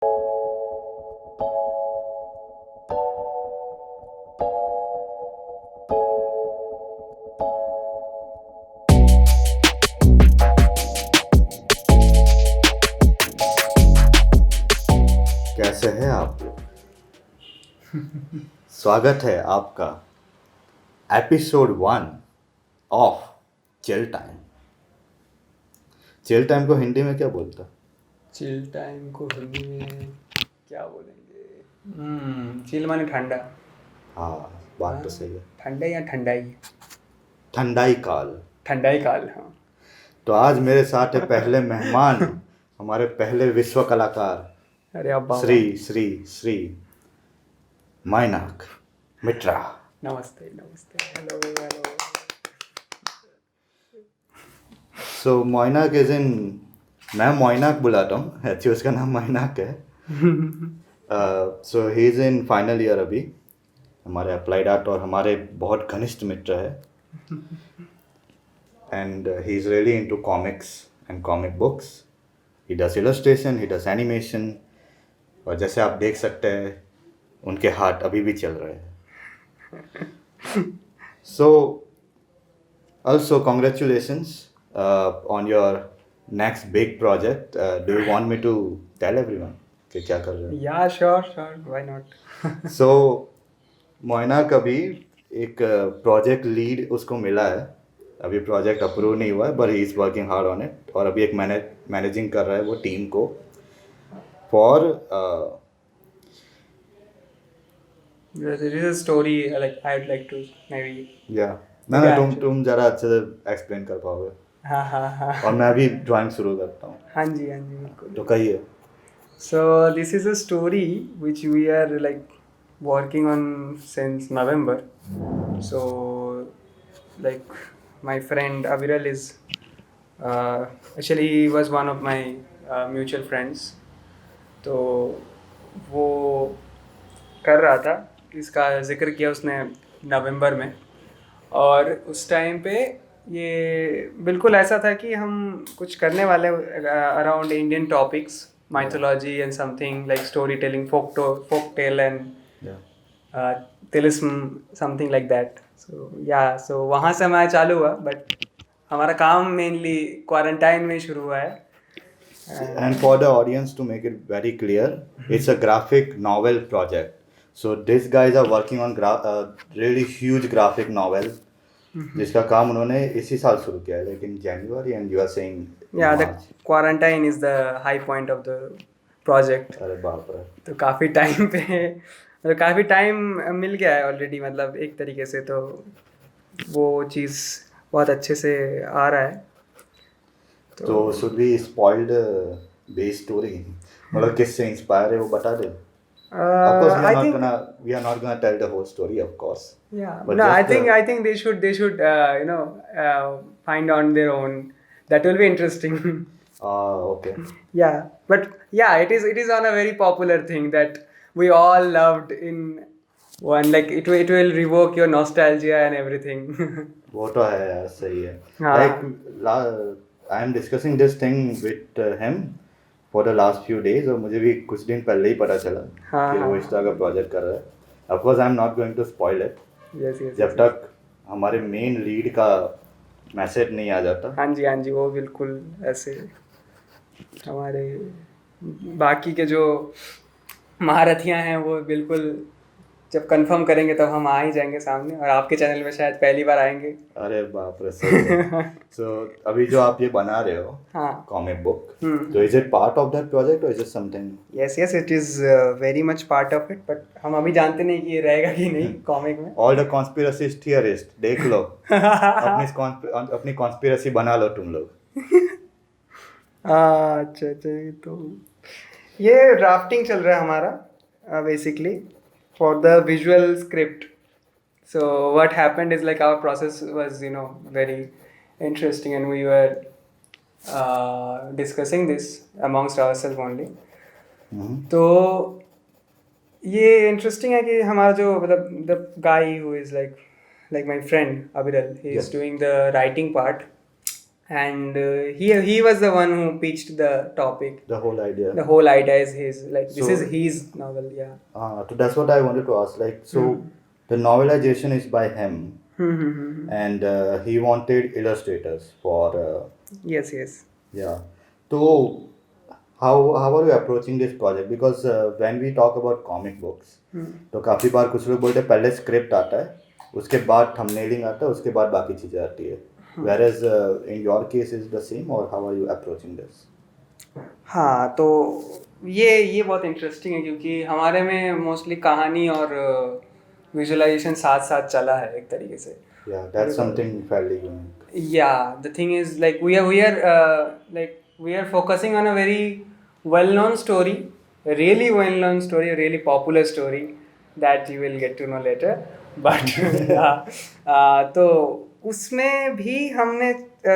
कैसे हैं आप? स्वागत है आपका episode 1 of chill time. Chill time को हिंदी में क्या बोलता? चिल टाइम को हिंदी में क्या बोलेंगे? चिल माने ठंडा। हाँ, बात तो सही है। ठंडा या ठंडाई? ठंडाई काल। ठंडाई काल, हाँ। तो आज मेरे साथ है पहले मेहमान, हमारे पहले विश्व कलाकार अरे अब बाबा, श्री श्री श्री मायनाक मित्रा। नमस्ते नमस्ते, hello hello. So Moinak is in, मैं मोइनाक बुलाता हूँ, एक्चुअली उसका नाम मोइनाक है। So he is in final year अभी, हमारे अप्लाइड आर्ट और हमारे बहुत घनिष्ठ मित्र है। And he is really into comics and comic books. He does illustration, he does animation, और जैसे आप देख सकते हैं उनके हाथ अभी भी चल रहे हैं। सो also congratulations on your next big project. Do you want me to tell everyone कि क्या कर रहे या श्योर श्योर, व्हाई नॉट। हो? So मोइना कभी एक प्रोजेक्ट लीड उसको मिला है। अभी प्रोजेक्ट अप्रूव नहीं हुआ है, but he is working hard on it, और अभी एक मैनेजिंग कर रहा है वो टीम को for There is a story like I'd like to maybe. या ना ना तुम ज़रा अच्छे से एक्सप्लेन कर पाओगे, हाँ हाँ हाँ और मैं अभी ड्राइंग शुरू करता हूँ। हाँ जी बिल्कुल। तो कहिए। So this is a story which we are like working on since November. So like my friend Aviral is actually he was one of my mutual friends. तो वो कर रहा था, इसका जिक्र किया उसने नवंबर में, और उस टाइम पे ये बिल्कुल ऐसा था कि हम कुछ करने वाले around Indian topics, mythology and something like storytelling, folk tale and tilism, something like that. So वहाँ से हमारा चालू हुआ, बट हमारा काम मेनली क्वारंटाइन में शुरू हुआ है। And for the audience, to make it very clear, it's a graphic novel project. So these guys are working on really huge graphic novel, जिसका काम उन्होंने इसी साल शुरू किया है, लेकिन जनवरी, and you are saying the March. quarantine is the high point of the project. अरे बाप रे। तो काफ़ी टाइम पे मतलब काफ़ी टाइम मिल गया है ऑलरेडी, मतलब एक तरीके से तो वो चीज़ बहुत अच्छे से आ रहा है। तो should we spoil the base story? मतलब किससे इंस्पायर है वो बता दे। Of course, we are not gonna tell the whole story, of course. Yeah, But no, just I think they should find on their own. That will be interesting. Okay. Yeah, but yeah, it is on a very popular thing that we all loved in one, like it will revoke your nostalgia and everything. वो तो है यार, सही है। हाँ। Like I am discussing this thing with him for the last few days, और मुझे भी कुछ दिन पहले ही पता चला कि वो इस तरह का प्रोजेक्ट कर रहा है। Of course, I am not going to spoil it. Yes, जब तक हमारे मेन लीड का मैसेज नहीं आ जाता। हाँ जी, वो बिल्कुल ऐसे हमारे बाकी के जो महारथियाँ हैं वो बिल्कुल जब कंफर्म करेंगे तब हम आ ही जाएंगे सामने, और आपके चैनल में शायद पहली बार आएंगे। अरे बाप रे, सही है। So अभी जो आप ये बना रहे हो कॉमिक बुक, तो is it part of that project और is it something? Yes, it is very much part of it, but हम अभी जानते नहीं कि ये रहेगा कि नहीं कॉमिक में। ऑल द कॉन्स्पिरेसी थियरिस्ट देख लो, अपनी कॉन्स्पिरेसी बना लो तुम लोग। अच्छा, तो ये ड्राफ्टिंग चल रहा है हमारा basically for the visual script. So what happened is like our process was very interesting, and we were discussing this amongst ourselves only. तो ये interesting है कि हमारा जो मतलब the guy who is like my friend Abiral, he is doing the writing part, and he was the one who pitched the topic. The whole idea. The whole idea is his. Like this So- is his novel. Yeah. So that's what I wanted to ask. Like, so the novelization is by him, and he wanted illustrators for. Yes. Yes. Yeah. So, how are you approaching this project? Because when we talk about comic books, तो काफ़ी बार कुछ लोग बोलते हैं पहले script आता है, उसके बाद थंबनेलिंग आता है, उसके बाद बाकी चीज़ें आती है. Whereas in your case is the same, or how are you approaching this? हाँ, तो ये बहुत इंटरेस्टिंग है क्योंकि हमारे में मोस्टली कहानी और विजुअलाइजेशन साथ साथ चला है एक तरीके से. Yeah, that's something fairly unique. Yeah, the thing is like we are focusing on a very well-known story, a really well-known story, a really popular story that you will get to know later. But तो उसमें भी हमने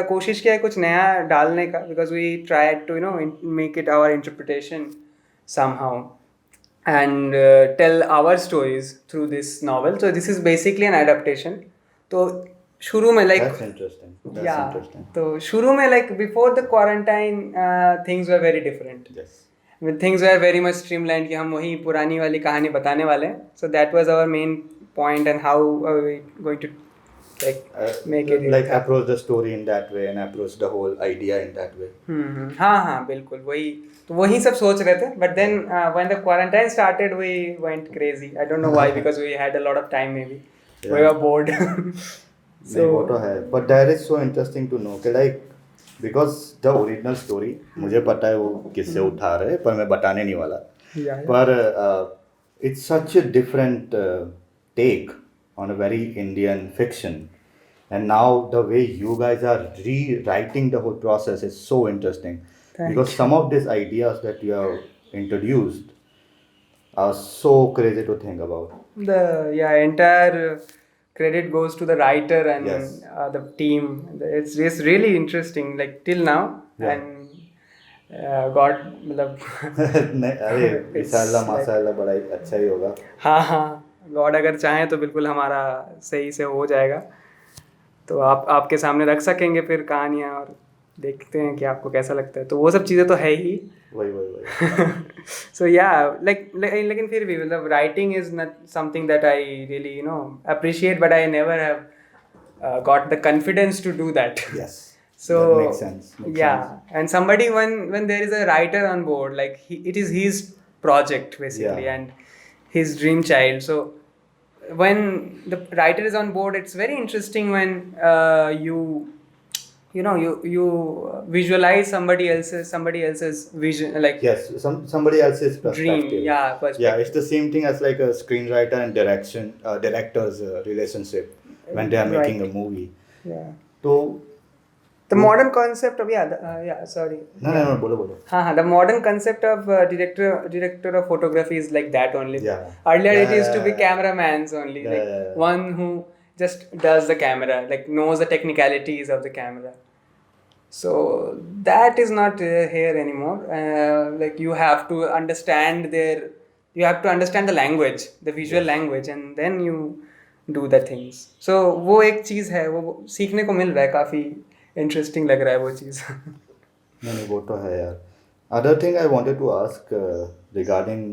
कोशिश किया है कुछ नया डालने का, because we tried to make it our interpretation somehow and tell our stories through this novel. So this is basically an adaptation. तो शुरू में That's interesting. That's interesting. तो शुरू में like before the quarantine things were very different. Yes. Things were very much streamlined कि हम वही पुरानी वाली कहानी बताने वाले हैं. So that was our main point, and how are we going to make it like approach the story in that way and approach the whole idea in that way. हाँ बिल्कुल वही सब सोच रहे थे. But then when the quarantine started we went crazy. I don't know why, because we had a lot of time maybe. We were bored. नहीं वो तो है, but that is so interesting to know कि like because the original story मुझे पता है वो किससे उठा रहे, पर मैं बताने नहीं वाला. पर it's such a different take on a very Indian fiction, and now the way you guys are rewriting the whole process is so interesting. Because some of these ideas that you have introduced are so crazy to think about. The entire credit goes to the writer and Yes. The team. It's just really interesting, like till now. Yeah. And God मतलब नहीं अरे इंशाल्लाह माशाल्लाह बड़ा ही अच्छा ही होगा. हाँ God अगर चाहें तो बिल्कुल हमारा सही से हो जाएगा. तो आपके सामने रख सकेंगे फिर कहानियाँ, और देखते हैं कि आपको कैसा लगता है. तो वो सब चीज़ें तो है ही. वही So yeah, लेकिन फिर भी मतलब writing is not something that I really appreciate, but I never have got the confidence to do that. Yes. So that makes sense. And somebody when there is a writer on board, like it is his project basically, Yeah. and his dream child. So when the writer is on board, it's very interesting when you visualize somebody else's vision, like Yes, somebody else's perspective. dream. Perspective. Yeah, it's the same thing as like a screenwriter and director's relationship when they are making a movie. Yeah. So The modern concept of sorry. no, बोलो. The modern concept of director of photography is like that only. Yeah. Earlier it used to be Yeah. cameramans only, Yeah. one who just does the camera, like knows the technicalities of the camera. So that is not here anymore. Like you have to understand the language, the visual language, and then you do the things. So वो एक चीज़ है, वो सीखने को मिल रहा है, काफ़ी interesting लग रहा है वो चीज़. नहीं वो तो है यार. Other thing I wanted to ask regarding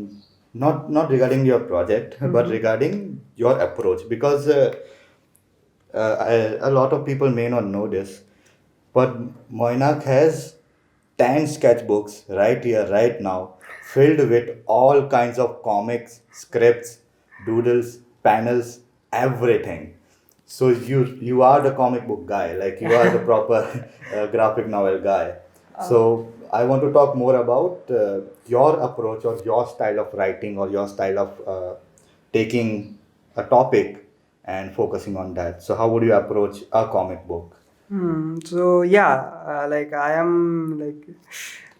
not regarding your project, but regarding your approach, because a lot of people may not know this, but Moinak has 10 sketchbooks right here, right now, filled with all kinds of comics, scripts, doodles, panels, everything. So you are the comic book guy, like you are the proper graphic novel guy. So I want to talk more about your approach or your style of writing or your style of taking a topic and focusing on that. So how would you approach a comic book? So like I am like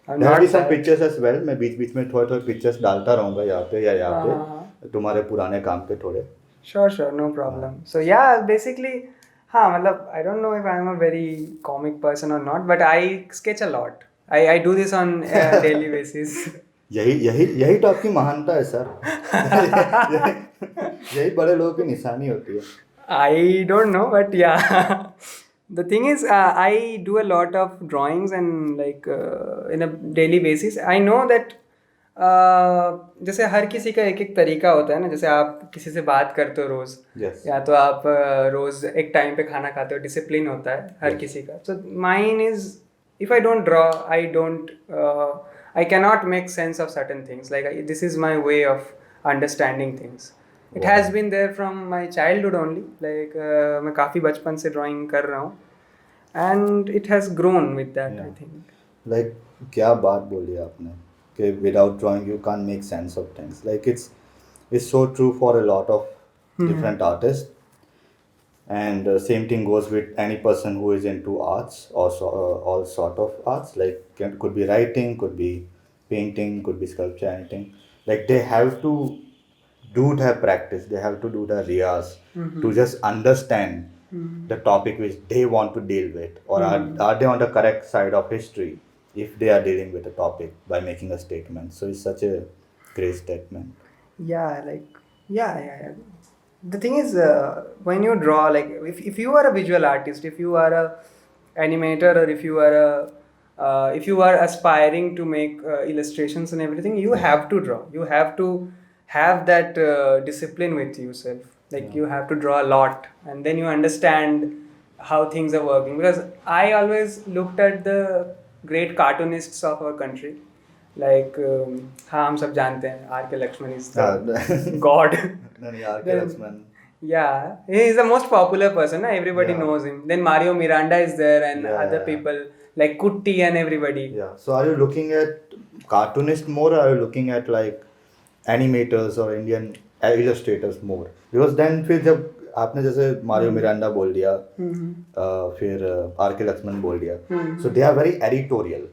I'm There will not be some that- pictures as well. मैं बीच में थोड़े pictures डालता रहूँगा यहाँ पे या यहाँ पे तुम्हारे पुराने काम पे थोड़े. Sure, no problem. So basically, मतलब I don't know if I am a very comic person or not, but I sketch a lot. I do this on a daily basis. यही तो आपकी महानता है सर. यही बड़े लोगों की निशानी होती है. I don't know, but The thing is, I do a lot of drawings and like in a daily basis. I know that जैसे हर किसी का एक एक तरीका होता है ना, जैसे आप किसी से बात करते हो रोज, Yes. या तो आप रोज एक टाइम पे खाना खाते हो, डिसिप्लिन होता है हर किसी का. So mine is, if I don't draw, I don't, I cannot make sense of certain things. Like this is my way of understanding things. It has been there from my childhood only. Like मैं काफ़ी बचपन से drawing कर रहा हूँ, and it has grown with that, I think. Like क्या बात बोली आपने कि without drawing you can't make sense of things. Like it's so true for a lot of different artists, and same thing goes with any person who is into arts or all sort of arts. Like could be writing, could be painting, could be sculpture, anything. Like they have to do their practice. They have to do the riyas to just understand the topic which they want to deal with, or are they on the correct side of history if they are dealing with a topic by making a statement. So it's such a great statement. Yeah, like, yeah. The thing is, when you draw, like, if you are a visual artist, if you are a animator, or if you are aspiring to make illustrations and everything, you have to draw. You have to have that discipline with yourself. Like, you have to draw a lot, and then you understand how things are working. Because I always looked at the great cartoonists of our country. Like, हाँ हम सब जानते हैं, R.K. Lakshman is the god. R.K. Lakshman. Yeah, he is the most popular person. Na? Everybody knows him. Then Mario Miranda is there, and other people like Kutti and everybody. Yeah. So are you looking at cartoonists more, or are you looking at like animators or Indian illustrators more? Because then फिर जब आपने जैसे Mario Miranda बोल दिया, फिर R.K. Lakshman बोल दिया, so they are very editorial.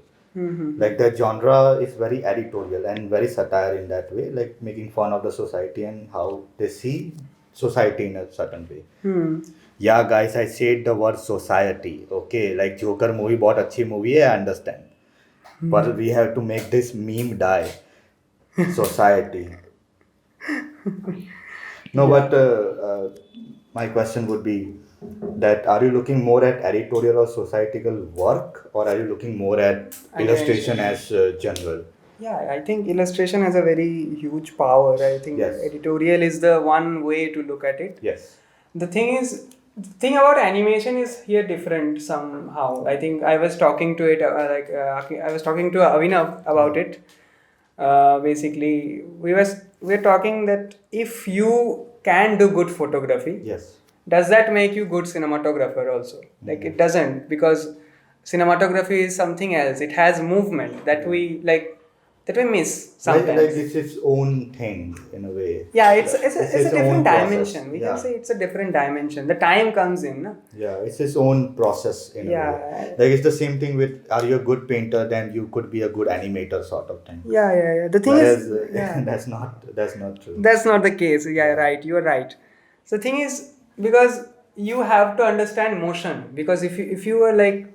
Like the genre is very editorial and very satire in that way, like making fun of the society and how they see society in a certain way. Yeah, guys, I said the word society. Okay, like Joker movie बहुत अच्छी movie है, I understand. But we have to make this meme die. Society. No, but my question would be that are you looking more at editorial or societal work, or are you looking more at illustration as general? Yeah, I think illustration has a very huge power. I think editorial is the one way to look at it. Yes. The thing about animation is here different somehow. I think I was talking to it, I was talking to Avinav about it. Basically, we were talking that if you can do good photography, yes, does that make you good cinematographer also? Like, it doesn't, because cinematography is something else. It has movement that we miss sometimes. Like it's its own thing in a way. Yeah, it's a different dimension. Process. We can say it's a different dimension. The time comes in. Na? Yeah, it's its own process in a way. Like it's the same thing with, are you a good painter, then you could be a good animator sort of thing. Yeah. The thing is, that's not true. That's not the case. Yeah, right. You are right. So the thing is, because you have to understand motion. Because if you are like,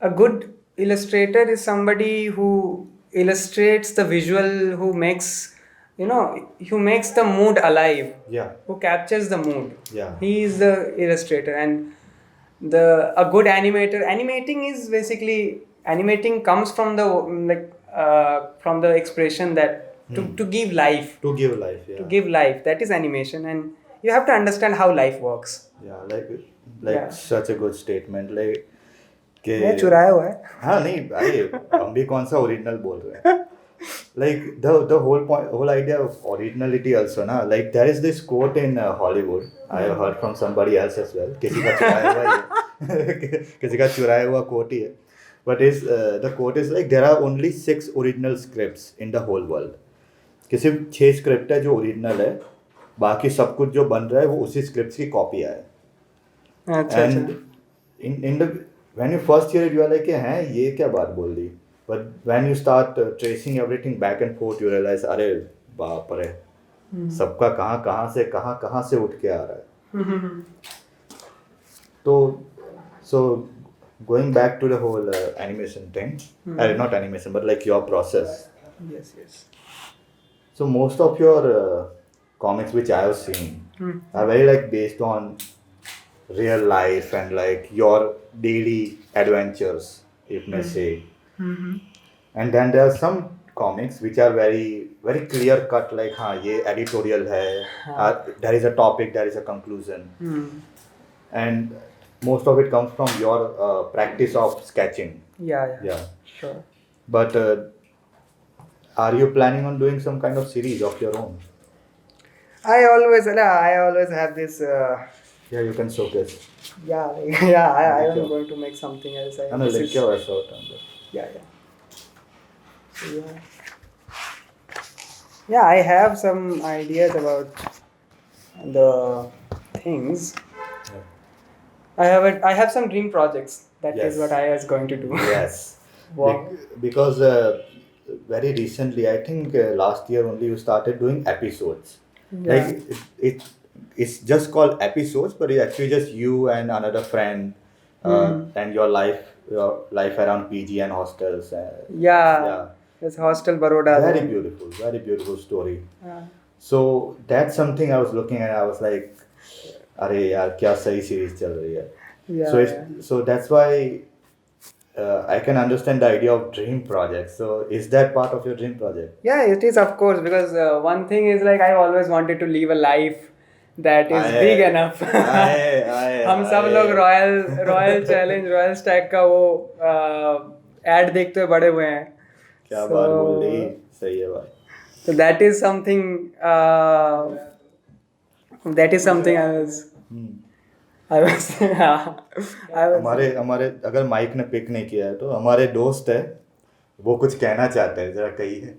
a good illustrator is somebody who illustrates the visual, who makes the mood alive. Yeah. Who captures the mood. Yeah. He is the illustrator. And a good animator, animating comes from the expression that to give life. To give life, yeah. To give life. That is animation, and you have to understand how life works. Yeah, such a good statement. Like मैं चुराया हुआ है. हाँ नहीं, अरे हम भी कौन सा ओरिजिनल बोल रहे हैं. Like the whole idea of originality also, na. Like there is this quote in Hollywood. I have heard from somebody else as well. किसी का चुराया हुआ quote ही है. But the quote is like, there are only 6 original scripts in the whole world. कि सिर्फ 6 script है जो original है, बाकी सब कुछ जो बन रहा है वो उसी स्क्रिप्ट की कॉपी है. And in the when you first hear it, you are like, हैं ये क्या बात बोल दी. But when you start tracing everything back and forth, you realize, अरे बाप रे, सबका कहाँ से उठ के आ रहा है. So going back to the whole animation thing, not animation, but like your process. Yes. So most of your comics which I have seen are very like based on real life and like your daily adventures, if may say. And then there are some comics which are very clear cut, like हाँ ये editorial है, there is a topic, there is a conclusion, and most of it comes from your practice of sketching. Yeah. Sure. But are you planning on doing some kind of series of your own? I always have this. Yeah, you can showcase. I am going to make something else. I know, like क्या वैसा होता है अंदर. Yeah. Yeah, I have some ideas about the things. I have some dream projects. That is Yes. what I was going to do. Yes. Wow. Because very recently, I think last year only, you started doing episodes. Yeah. Like it's just called episodes, but it's actually just you and another friend and your life around PG and hostels. Yeah. It's Hostel Baroda. Very beautiful story. So that's something I was looking at. I was like, अरे यार क्या सही series चल रही है. Yeah. So that's why I can understand the idea of dream project. So is that part of your dream project? Yeah, it is, of course, because one thing is like I always wanted to live a life that is big enough. हम सब लोग royal challenge royal Stag का वो add देखते हुए बड़े हुए हैं. क्या बात बोल रही, सही है भाई. So that is something I was हमारे अगर माइक ने पिक नहीं किया है तो हमारे दोस्त है, वो कुछ कहना चाहते हैं, जरा कहिए.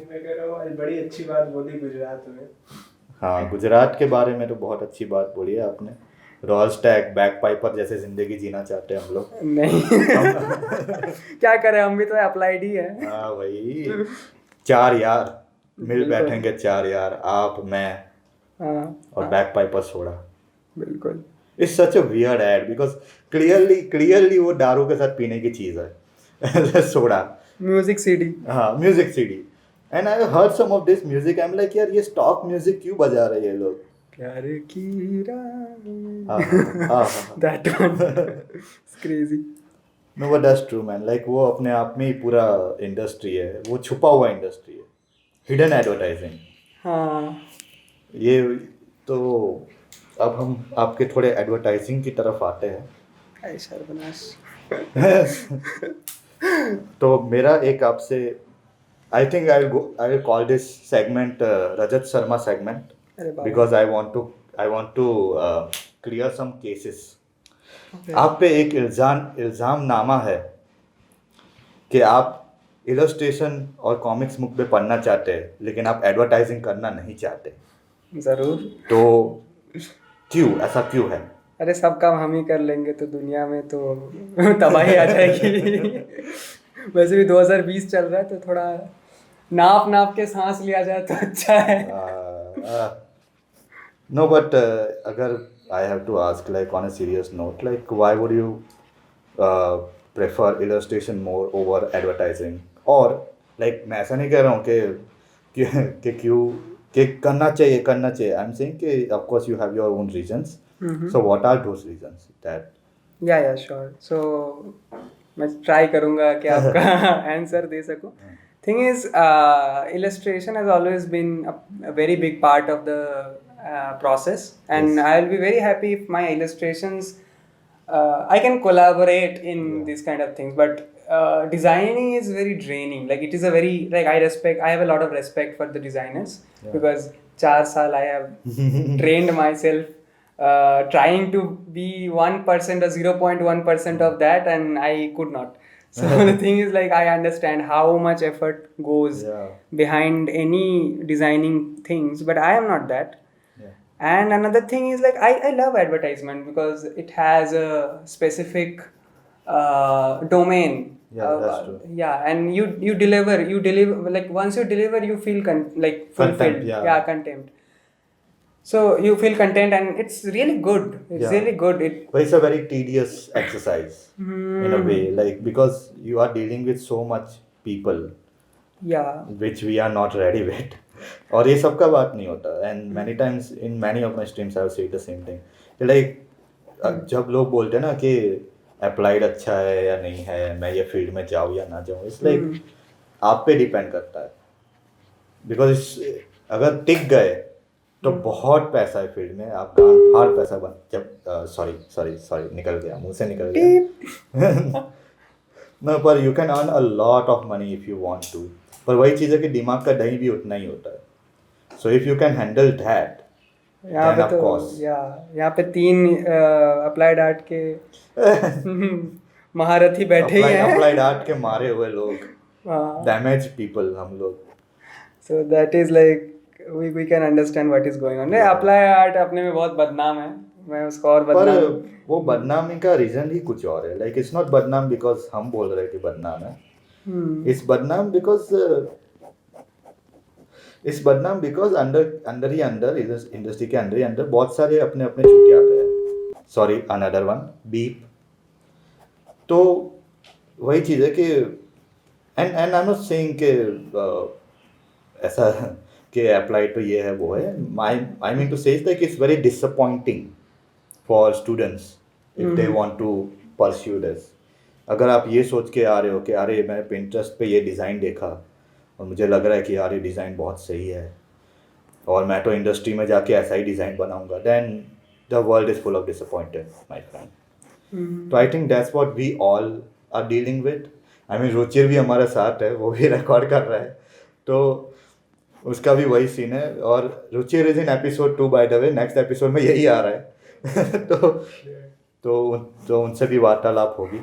मैं कह रहा हूँ आज बड़ी अच्छी बात बोली गुजरात में. हाँ, गुजरात के बारे में तो बहुत अच्छी बात बोली है आपने. रॉयल स्टैग बैक पाइपर जैसे जिंदगी जीना चाहते हैं हम लोग. नहीं क्या करें, हम भी तो अप्लाइड ही है. हाँ भाई, 4 यार मिल बैठेंगे, 4 यार, आप मैं और बैक पाइपर सोडा. बिल्कुल. It's such a weird ad because clearly वो दारू के साथ पीने की चीज है. सोडा. Music CD. हाँ, music CD. And I heard some of this music. I'm like, यार ये स्टॉक म्यूजिक क्यों बजा रहे हैं लोग? प्यार की हाँ. That one. It's crazy. No, but that's true, man. Like वो अपने आप में ही पूरा इंडस्ट्री है, वो छुपा हुआ इंडस्ट्री है, हिडन एडवर्टाइजिंग. हाँ. ये तो अब हम आपके थोड़े एडवर्टाइजिंग की तरफ आते हैं. तो मेरा एक आपसे, I think I will call this segment Rajat Sharma segment, because I want to clear some cases. आप पे एक इल्ज़ामनामा है कि आप इलस्ट्रेशन और कॉमिक्स बुक पे पढ़ना चाहते हैं, लेकिन आप एडवर्टाइजिंग करना नहीं चाहते. जरूर. तो क्यों, ऐसा क्यों है? अरे सब काम हम ही कर लेंगे तो दुनिया में तो तबाही आ जाएगी. वैसे भी 2020 चल रहा है तो थोड़ा नाप के सांस लिया जाए तो अच्छा है. No, but अगर I have to ask, like on a serious note, like why would you prefer illustration more over advertising? और like मैं ऐसा नहीं कह रहा हूँ कि क्यों कि करना चाहिए. I'm saying कि of course you have your own reasons. So what are those reasons that? Yeah, sure. So मैं ट्राई करूँगा कि आपका आंसर दे सकूँ. Thing is, illustration has always been a very big part of the process, and Yes. I'll be very happy if my illustrations I can collaborate in these kind of things. But designing is very draining. Like it is a very I have a lot of respect for the designers because 4 साल I have trained myself trying to be 1% or 0.1% of that, and I could not. So the thing is, like, I understand how much effort goes behind any designing things, but I am not that. And another thing is, like, I love advertisement because it has a specific domain. That's true. And you deliver, like once you deliver, you feel fulfilled. Content. So you feel content, and it's really good. It's really good. But it's a very tedious exercise in a way, like because you are dealing with so much people, which we are not ready with. और ये सबका बात नहीं होता. And many times in many of my streams I will say the same thing. Like जब लोग बोलते हैं ना कि अप्लाइड अच्छा है या नहीं है, मैं ये फील्ड में जाऊँ या ना जाऊँ, इट्स लाइक आप पे डिपेंड करता है। बिकॉज अगर टिक गए तो बहुत पैसा है फील्ड में, आप गांड फाड़ पैसा बन जब सॉरी सॉरी सॉरी निकल गया, मुंह से निकल गया। No, पर you can earn a lot of money if you want to, पर वही चीज़ है कि दिमाग का दही भी उतना ही होता है। So if you can handle that, यहाँ then पे of तो course. यहाँ पे 3 अप्लाइड आर्ट के महारथी बैठे ही हैं। अप्लाइड आर्ट के मारे हुए लोग, हाँ, डैमेज पीपल हम लोग। so that is like we can understand what is going on. नहीं, Yeah. अप्लाई आर्ट अपने में बहुत बदनाम है, मैं उसको और पर बदनाम। वो बदनामी का रीजन ही कुछ और है। लाइक इट्स नॉट बदनाम बिकॉज हम बोल रहे हैं कि बदनाम है, इट्स बदनाम बिकॉज अंदर ही अंदर इंडस्ट्री के अंदर ही अंदर बहुत सारे अपने अपने छुट्टियाते हैं। Sorry, another one beep. तो वही चीज़ है कि and I am not saying कि ऐसा कि अप्लाइड तो ये है वो है। I mean to say that it's very disappointing for students if they want to pursue this. अगर आप ये सोच के आ रहे हो कि अरे मैं पिंटरेस्ट पे ये डिज़ाइन देखा और मुझे लग रहा है कि यार ये डिज़ाइन बहुत सही है और मैं तो इंडस्ट्री में जाके ऐसा ही डिज़ाइन बनाऊंगा, then the world is full of disappointed my friend. तो I think that's what we all are dealing with. I mean Ruchir भी हमारे साथ है, वो भी रिकॉर्ड कर रहा है, तो उसका भी वही सीन है। और Ruchir is in episode 2 by the way, next episode में यही आ रहा है। तो उनसे भी वार्तालाप होगी।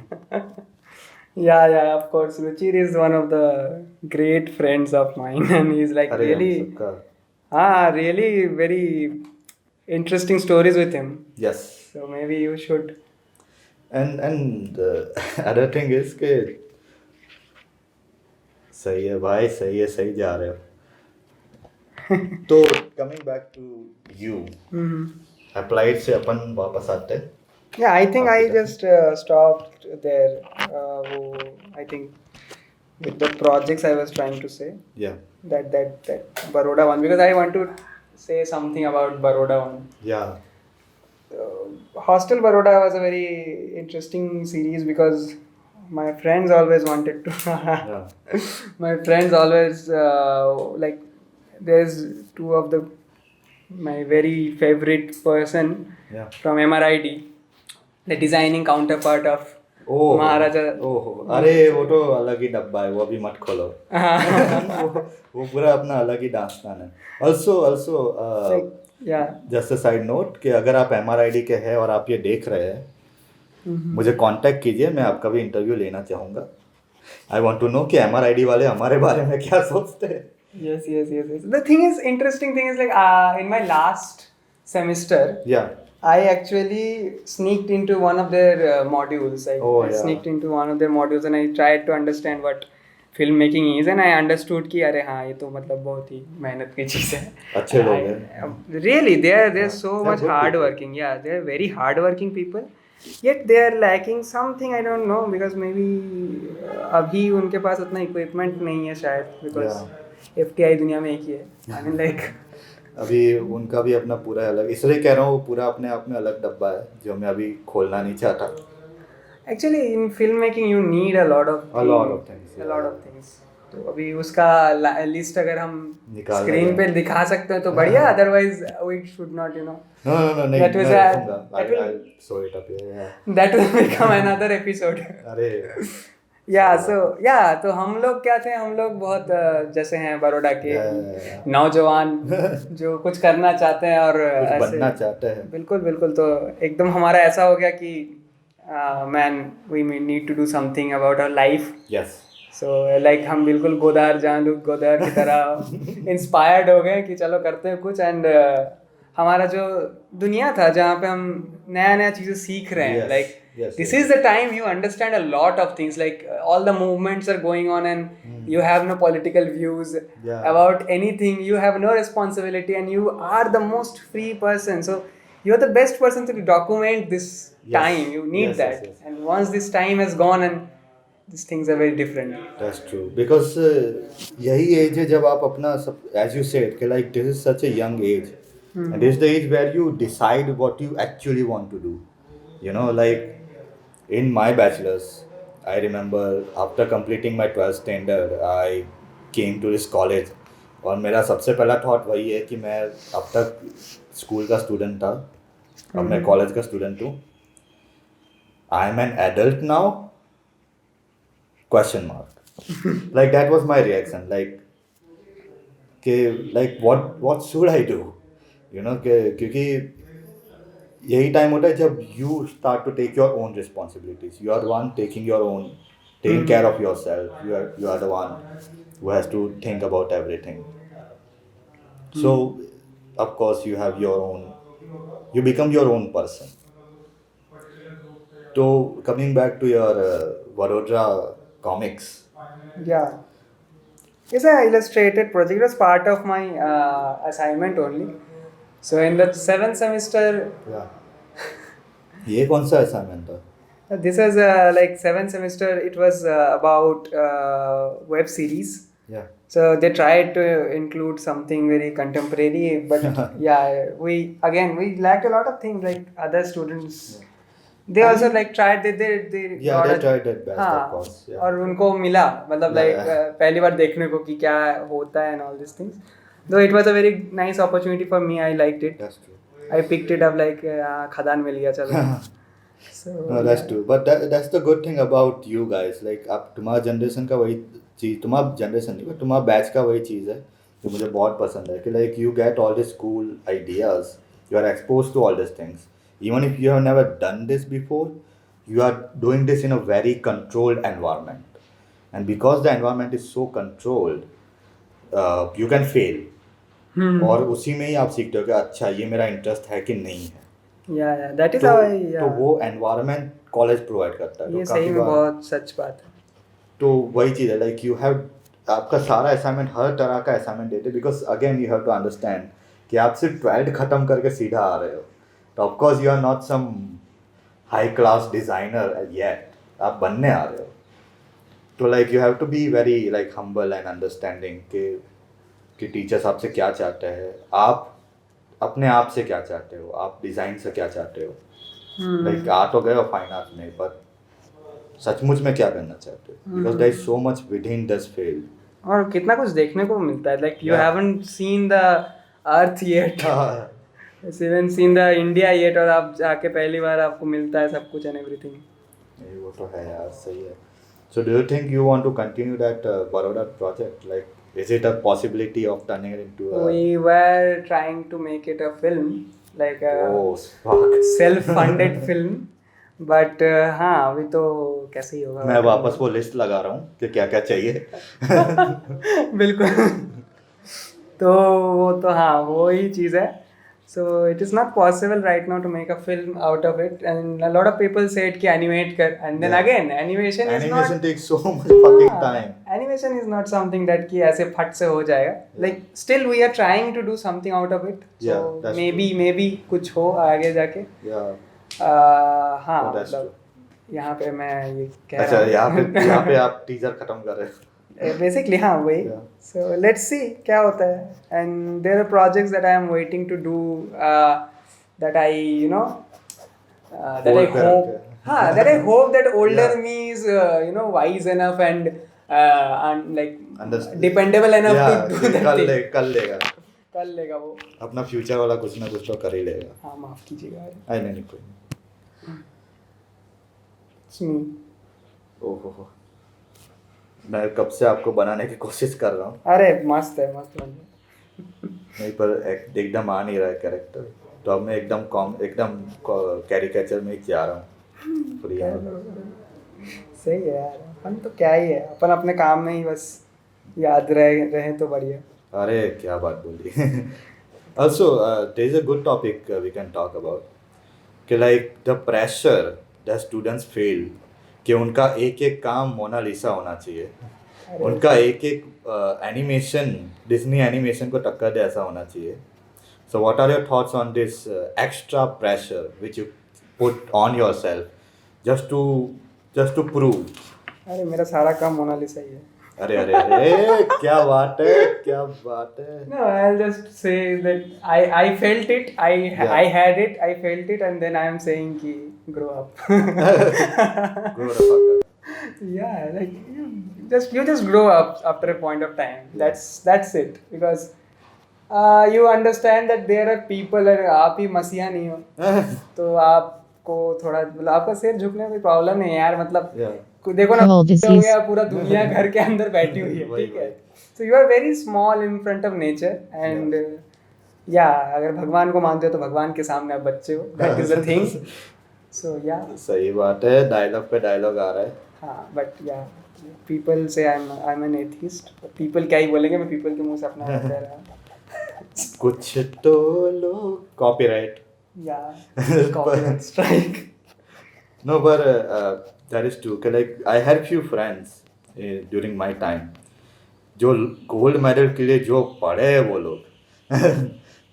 Yeah, of course. Ruchir is one of the great friends of mine, and he's like अरे really, हम सबका really very interesting stories with him. Yes. So maybe you should. And other thing is के सही है भाई, सही है, सही जा रहे हो। तो coming back to you, applied से अपन वापस आते हैं। Yeah, I think I Okay. just stopped there. I think with the projects I was trying to say या that Baroda one, because I want to say something about Baroda one. या Hostel Baroda was a very interesting series because my friends always wanted to. या My friends always like. There's two of my very favorite person या from MRID, the designing counterpart of ओह महाराजा। ओहो, अरे वो तो अलग ही डब्बा है, वो अभी मत खोलो। वो पूरा अपना अलग ही दास्तान है। Also Yeah. Just a side note कि अगर आप MRID के हैं और आप ये देख रहे हैं, मुझे कांटेक्ट कीजिए, मैं आपका भी इंटरव्यू लेना चाहूँगा। आई वांट टू नो कि MRID वाले हमारे बारे में क्या सोचते हैं। Yes. The interesting thing is like in my last semester, या I actually sneaked into one of their modules. I yeah. sneaked into one of their modules and I tried to understand what filmmaking is, and I understood कि अरे हाँ, ये तो मतलब बहुत ही मेहनत की चीज़ है। अच्छे लोग हैं। Really, they're so They're much good hardworking. Yeah, they're very hardworking people. Yet they are lacking something, I don't know, because maybe अभी उनके पास उतना equipment नहीं है शायद, because FTI दुनिया में एक ही है। I mean like अभी उनका भी अपना पूरा अलग, इसलिए कह रहा हूँ, वो पूरा अपने आप में अलग डब्बा है जो मैं अभी खोलना नहीं चाहता। Actually, in filmmaking, you need a lot of things. तो अभी उसका लिस्ट अगर हम निकाल स्क्रीन देंगे। पे दिखा सकते हैं तो बढ़िया, otherwise we should not, No, नहीं, That was मैं a- रखूंगा। that will- I'll show it up here, yeah. that will become another episode. अरे तो हम लोग क्या थे, हम लोग बहुत जैसे हैं बड़ौदा के Yeah. नौजवान जो कुछ करना चाहते हैं और कुछ ऐसे बनना चाहते हैं। बिल्कुल। तो एकदम हमारा ऐसा हो गया कि man we need to do something about our life. Yes. So like हम बिल्कुल गोदार की तरह इंस्पायर्ड हो गए कि चलो करते हैं कुछ। एंड हमारा जो दुनिया था जहाँ पे हम नया चीज़ें सीख रहे हैं, Yes, like yes, this yes. is the time you understand a lot of things, like all the movements are going on and you have no political views Yeah. about anything, you have no responsibility and you are the most free person, so you're the best person to document this Yes. time. You need Yes, that. yes. And once this time has gone, and these things are very different. That's true. Because यही as है जब आप अपना सब, as you said, कि like this is such a young age, and this is the age where you decide what you actually want to do. You know, like in my bachelor's, I remember after completing my 12th standard, I came to this college. और मेरा सबसे पहला thought वही है कि मैं अब तक स्कूल का स्टूडेंट था, अब मैं कॉलेज का स्टूडेंट हूँ. I am an adult now, question mark. Like that was my reaction. Like what should I do? You know, क्योंकि यही टाइम होता है जब you start to take your own responsibilities. You are one taking your own, taking care of yourself. You are the one who has to think about everything. So of course you have your own, you become your own person. So coming back to your Vadodara comics. Yeah. It's an illustrated project. It was part of my assignment only. So in the 7th semester, Yeah. ये कौन सा assignment था? this is like 7th semester. It was about web series. Yeah. So they tried to include something very contemporary, but yeah, we lacked a lot of things like other students. They also like tried. They Yeah, got they a- tried their best, हाँ, of course. Yeah. और उनको मिला मतलब Yeah, like yeah. पहली बार देखने को कि क्या होता है and all these things. Though it was a very nice opportunity for me, I liked it. That's true. I picked it up like खदान मिल गया चलो. So No, that's true. But that's the good thing about you guys. Like आप तुम्हारा generation का वही चीज़, तुम्हारा generation नहीं but तुम्हारा बैच का वही चीज़ है जो मुझे बहुत पसंद है कि like you get all these cool ideas, you are exposed to all these things. Even if you have never done this before, you are doing this in a very controlled environment. And because the environment is so controlled, you can fail. और उसी में ही आप सीखते हो कि अच्छा ये मेरा इंटरेस्ट है कि नहीं है. yeah, that is तो, how तो वो एनवायरनमेंट कॉलेज प्रोवाइड करता है. ये तो सही काफी में बार बहुत सच बात है. तो वही चीज़ है लाइक यू हैव आपका सारा असाइनमेंट हर तरह का असाइनमेंट देते because again you have to understand कि आप सिर्फ 12th खत्म करके सीधा आ रहे हो. तो of course you are not some high class designer yet, आप बनने आ रहे हो. तो like you have to be very like humble and understanding कि टीचर्स आपसे क्या चाहते हैं, आप अपने आप से क्या चाहते हो, आप डिज़ाइन से क्या चाहते हो. लाइक आ तो गए हो फाइन आर्ट में पर सचमुच में क्या करना चाहते हो because there is so much within this field. और कितना कुछ देखने को मिलता है like you Yeah. Haven't seen the earth yet, even seen the India yet, और आप जाके पहली बार आपको मिलता है सब कुछ एंड एवरीथिंग. ये वो तो है यार, सही है. So do you think you want to continue that Baroda project? Like is it a possibility of turning it into We were trying to make it a film, like a oh fuck. self-funded film, but हाँ अभी तो कैसे ही होगा. मैं वापस वो list लगा रहा हूँ कि क्या क्या चाहिए. बिल्कुल. तो वो तो हाँ वो ही चीज़ है. So it is not possible right now to make a film out of it, and a lot of people said कि animate कर, and then Yeah. again animation is Animation not. takes so much fucking हाँ, time. Animation is not something that कि ऐसे फट से हो जाएगा. Like still we are trying to do something out of it. Yeah, So that's maybe कुछ हो आगे जाके. Yeah. हाँ Oh, that's मतलब यहाँ पे मैं ये कह अच्छा रहा हूँ. यहाँ पे आप टीजर खत्म कर रहे हो. Basically हाँ वही. Yeah. So let's see क्या होता है. And there are projects that I am waiting to do, that I that I Hold पे hope रख हाँ that I hope that older Yeah. me is wise enough and like Understand. dependable enough Yeah, to do that thing. कर लेगा. कर लेगा वो. अपना future वाला कुछ ना कुछ तो कर ही लेगा. हाँ माफ कीजिएगा. आई नहीं कोई. It's me. ओहो, मैं कब से आपको बनाने की कोशिश कर रहा हूँ. अरे मस्त है मस्त बन. नहीं पर एकदम आ नहीं रहा है कैरेक्टर. तो अब मैं एकदम कैरिकेचर में ही जा रहा हूँ. फ्री सही है यार. अपन तो क्या ही है, अपन अपने काम में ही बस याद रहे तो बढ़िया. अरे क्या बात बोली. Also, there is a good topic we can talk about. कि like the pressure the students feel कि उनका एक एक काम मोनालिसा होना चाहिए, उनका एक एक एनिमेशन डिज्नी एनिमेशन को टक्कर दे ऐसा होना चाहिए. So what are your thoughts on this extra pressure which you put on yourself just to prove? अरे मेरा सारा काम मोनालिसा ही है. अरे अरे अरे क्या बात है, क्या बात है. No, I'll just say that I felt it. I had it. I felt it, and then I am saying ki grow up. Grow the fuck up. Yeah, like you just grow up after a point of time. That's it, because you understand that there are people, अगर आप ही मसीहा नहीं हो तो आपको थोड़ा मतलब आपका सिर झुकने में कोई प्रॉब्लम नहीं है यार, मतलब Yeah. देखो ना Oh, this हो is- गया पूरा दुनिया घर के अंदर बैठी हुई है, वही, ठीक है. वही. So you are very small in front of nature, and अगर भगवान को मानते हो तो भगवान के सामने आप बच्चे हो. That is the thing. So yeah, सही बात है, डायलॉग पे डायलॉग आ रहा है. हाँ, but yeah, people say I'm an atheist. People क्या ही बोलेंगे, मैं people के मुंह से अपना कह रहा हूँ. कुछ तो लोग copyright. Yeah, copyright strike. No, but that is true. Like I had few friends during my time जो गोल्ड मेडल के लिए जो पढ़े हैं वो लोग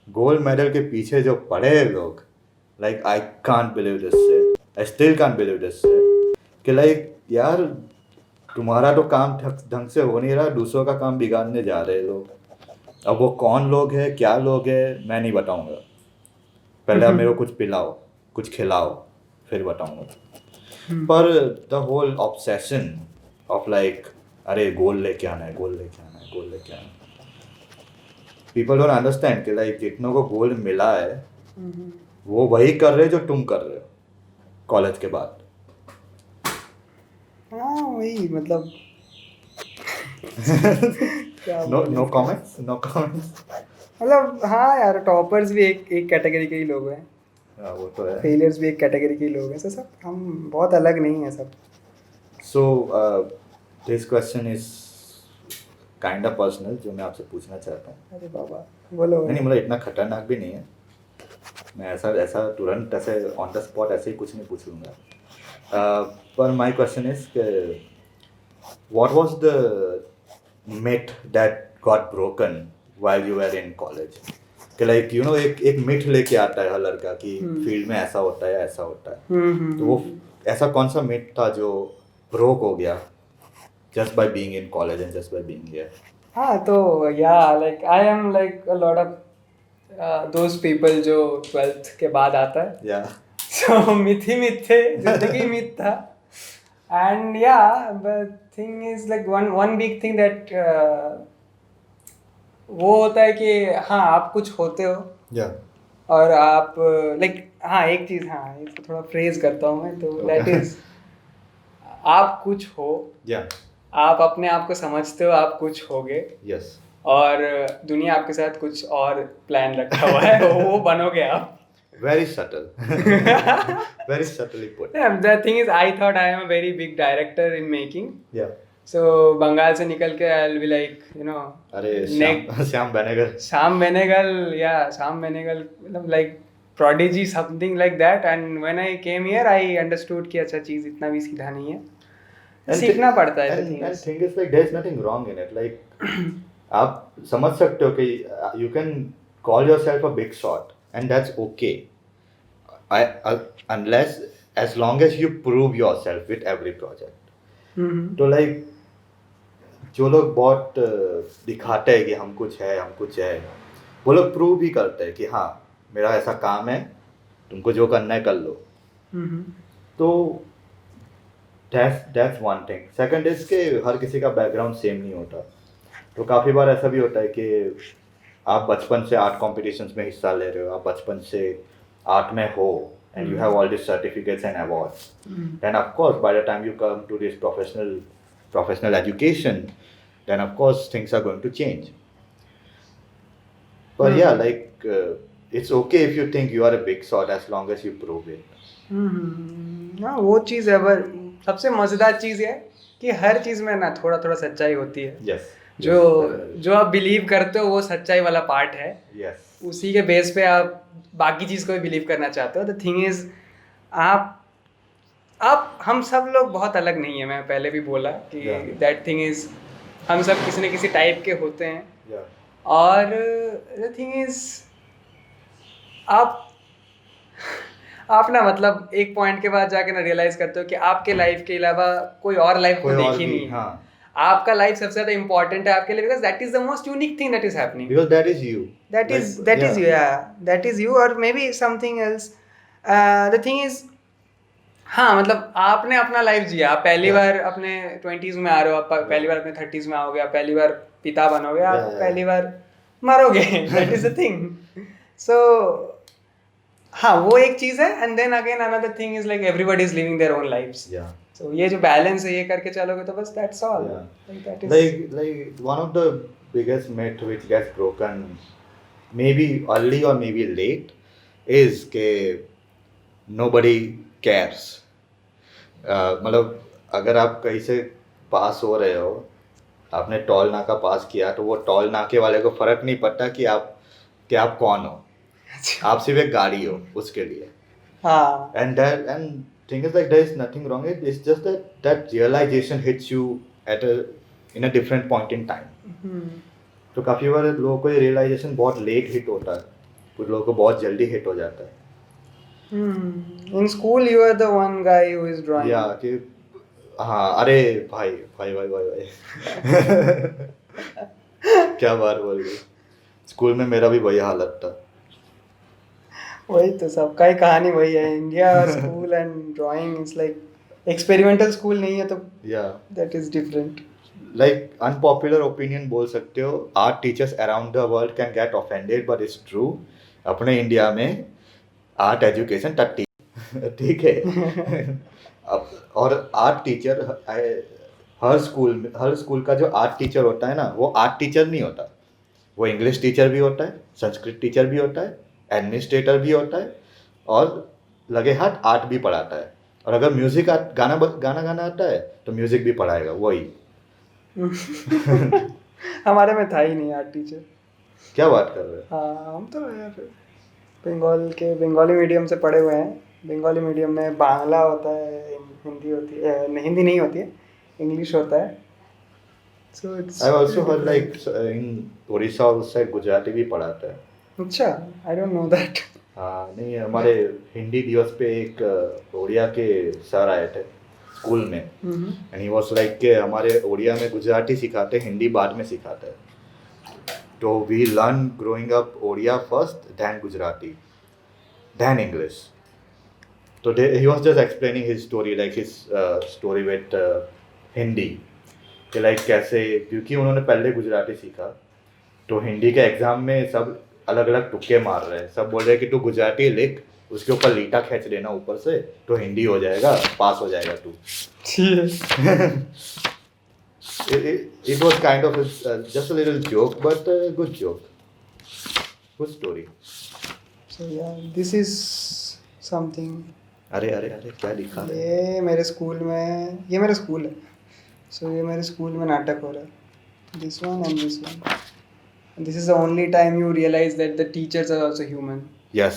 गोल्ड मेडल के पीछे जो पढ़े हैं लोग, like I can't believe this shit, I still can't believe this shit कि लाइक यार तुम्हारा तो काम ढंग से हो नहीं रहा, दूसरों का काम बिगाड़ने जा रहे हैं लोग. अब वो कौन लोग हैं, क्या लोग हैं, मैं नहीं बताऊंगा. पहले आप मेरे को कुछ पिलाओ, कुछ खिलाओ, फिर बताऊंगा. पर the whole obsession of like अरे गोल लेके आना है, गोल लेके आना है, गोल लेके आना है. पीपल डोंट अंडरस्टैंड कि लाइक जितनों को गोल मिला है वो वही कर रहे हो जो तुम कर रहे हो कॉलेज के बाद. हाँ वही मतलब क्या नो बोलें. No comments, no comments. मतलब हाँ यार, टॉपर्स भी एक कैटेगरी के ही लोग हैं, वो तो है. फेलियर्स भी एक कैटेगरी के ही लोग हैं. So सब हम बहुत अलग नहीं हैं सब. So this question is kind of personal जो मैं आपसे पूछना चाहता हूँ. अरे बाबा बोलो. नहीं मतलब इतना खतरनाक भी नहीं है. मैं ऐसा तुरंत ऐसे ऑन द स्पॉट ऐसे ही कुछ नहीं पूछ लूँगा. पर my question is what was the myth that got broken while you were in college. कि लाइक यू नो एक मिथ लेके आता है हर लड़का कि फील्ड में ऐसा होता है, ऐसा होता है. तो वो ऐसा कौन सा मिथ था जो ब्रोक हो गया just by being in college and just by being here? हाँ तो like I am like a lot of those people जो 12th के बाद आता है. Yeah. So मिथ ही मिथ थे, जिंदगी मिथ था. And the thing is like one big thing that वो होता है कि हाँ आप कुछ होते हो Yeah. और आप like हाँ एक चीज़, हाँ इसको थोड़ा फ्रेज करता हूँ मैं, तो that is आप कुछ हो, Yeah. आप अपने आप को समझते हो आप कुछ होगे, Yes. और दुनिया आपके साथ कुछ और प्लान रखा हुआ है, वो बनोगे आप. Very subtle. Very subtly put. The thing is I thought I am a very big director in making. Yeah. So Bengal से निकल के I'll be like अरे Next- Shyam Benegal. Sham Benegal, Sham Benegal, like prodigy, something like that. And when I came here I understood कि अच्छा चीज़ इतना भी सीधा नहीं है, सीखना पड़ता है. The thing And is. thing is like there is nothing wrong in it. Like आप समझ सकते हो कि you can call yourself a big shot and that's okay. Unless as long as you prove yourself with every project. तो like जो लोग बहुत दिखाते हैं कि हम कुछ है वो लोग प्रूव भी करते हैं कि हाँ मेरा ऐसा काम है, तुमको जो करना है कर लो. तो that's one thing. Second is कि हर किसी का बैकग्राउंड सेम नहीं होता. तो काफ़ी बार ऐसा भी होता है कि आप बचपन से आर्ट कॉम्पिटिशन्स में हिस्सा ले रहे हो, आप बचपन से आर्ट में हो and you have all these certificates and awards. Then of course by the time you come to this professional education, then of course things are going to change. But yeah, like it's okay if you think you are a big shot as long as you prove it. हाँ वो चीज़ है. पर सबसे मज़ेदार चीज़ है कि हर चीज़ में ना थोड़ा थोड़ा सच्चाई होती है. Yes. जो आप बिलीव करते हो वो सच्चाई वाला पार्ट है. Yes. उसी के बेस पे आप बाकी चीज़ को भी बिलीव करना चाहते हो. द थिंग इज़ आप हम सब लोग बहुत अलग नहीं है. मैं पहले भी बोला कि दैट थिंग इज़ हम सब किसी न किसी टाइप के होते हैं. Yeah. और द थिंग इज़ आप ना मतलब एक पॉइंट के बाद जाके ना रियलाइज़ करते हो कि आपके लाइफ के अलावा कोई और लाइफ को कोई और देखी भी, नहीं है. हाँ. आपका लाइफ सबसे ज्यादा इंपॉर्टेंट है आपके लिए, because that is the most unique thing that is happening. Because that is you. That is Like, that is yeah. you, yeah, that is you, or maybe something else. The thing is, हाँ मतलब आपने अपना life जिया, आप पहली Yeah. बार अपने 20s में आ रहे हो, आप पहली बार अपने 30s में आओगे, आप पहली बार पिता बनोगे, आप Yeah. पहली बार मरोगे. That is the thing. So हाँ वो एक चीज है. And then again another thing is like everybody is living their own lives. Yeah. So ये जो बैलेंस है ये करके चलोगे तो बस that's all. Yeah. That is Like one of the biggest myth which gets broken maybe early or maybe late is के nobody cares. मतलब अगर आप कहीं से पास हो रहे हो, आपने टोल नाका पास किया, तो वो टोल नाके वाले को फर्क नहीं पड़ता कि आप कौन हो, आप सिर्फ एक गाड़ी हो उसके लिए. हाँ. And thing is like there is nothing wrong. It's just that realization hits you in a different point in time. तो काफ़ी बार लोगों को ये रियलाइजेशन बहुत लेट हिट होता है, कुछ लोगों को बहुत जल्दी हिट हो जाता है. In school you are the one guy who is drawing. या कि हाँ अरे भाई भाई भाई भाई भाई क्या बात बोल गई. स्कूल में मेरा भी वही हालत था. वही तो सबका ही कहानी वही है. India school and drawing is like experimental school नहीं है तो या that is different. Like unpopular opinion बोल सकते हो, art teachers around the world can get offended but it's true. अपने इंडिया में आर्ट एजुकेशन टट्टी ठीक है. अब और आर्ट टीचर हर स्कूल का जो आर्ट टीचर होता है ना, वो आर्ट टीचर नहीं होता. वो इंग्लिश टीचर भी होता है, संस्कृत टीचर भी होता है, एडमिनिस्ट्रेटर भी होता है, और लगे हाथ आर्ट भी पढ़ाता है. और अगर म्यूजिक गाना गाना आता है तो म्यूजिक भी पढ़ाएगा वही. हमारे में था ही नहीं आर्ट टीचर. क्या बात कर रहे हैं. हाँ हम तो यार बंगाली मीडियम से पढ़े हुए हैं. बंगाली मीडियम में बांग्ला होता है, हिंदी होती है, हिंदी नहीं होती है, इंग्लिश होता है. So it's I also heard like in Orissa उस साइड गुजराती भी पढ़ाता है. अच्छा, आई डोंट नो दैट. हाँ नहीं, हमारे हिंदी दिवस पे एक उड़िया के सर आए थे स्कूल में, एंड ही वाज लाइक कि हमारे उड़िया में गुजराती सिखाते, हिंदी बाद में सिखाते हैं. तो we learn growing up Odia first, then Gujarati, then English. तो he was just explaining his story, like his story with Hindi, कि लाइक कैसे, क्योंकि उन्होंने पहले गुजराती सीखा तो हिंदी के एग्ज़ाम में सब अलग अलग तुक्के मार रहे हैं. सब बोल रहे हैं कि तू गुजराती लिख, उसके ऊपर लीटा खींच देना ऊपर से तो हिंदी हो जाएगा, पास हो जाएगा तू. It was kind of just a little joke, but a good joke. Good story. So yeah, this is something. अरे अरे अरे क्या लिखा है. ये मेरे स्कूल है. सो ये मेरे स्कूल में नाटक हो रहा है. This one and this one. And this is the only time you realize that the teachers are also human. Yes.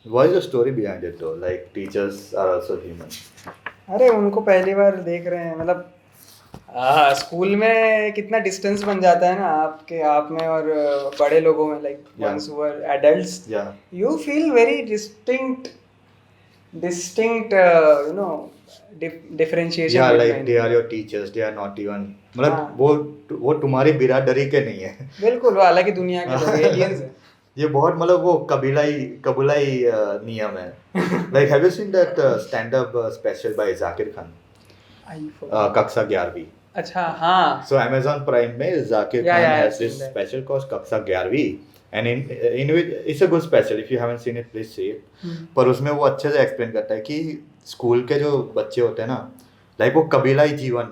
What is the story behind it though? Like teachers are also human. अरे उनको पहली बार देख रहे हैं, मतलब school में कितना distance बन जाता है ना आप में और बड़े लोगों में. Like once who are adults, you feel very distinct you know differentiation. Yeah, like they are your teachers, they are not even, मतलब वो तुम्हारी बिरादरी के नहीं है. बिल्कुल, वो अलग ही दुनिया के लोग, एलियंस हैं. ये बहुत मतलब वो कबीलाई नियम है. Like have you seen that stand-up special by Zakir Khan? कक्षा 11वीं. अच्छा हाँ. So Amazon Prime में Zakir Khan has this special called कक्षा 11वीं, and in which it's a good special. If you haven't seen it, please see it. पर उसमें वो अच्छे से एक्सप्लेन करता है कि स्कूल के जो बच्चे होते हैं ना, लाइक वो कबीलाई जीवन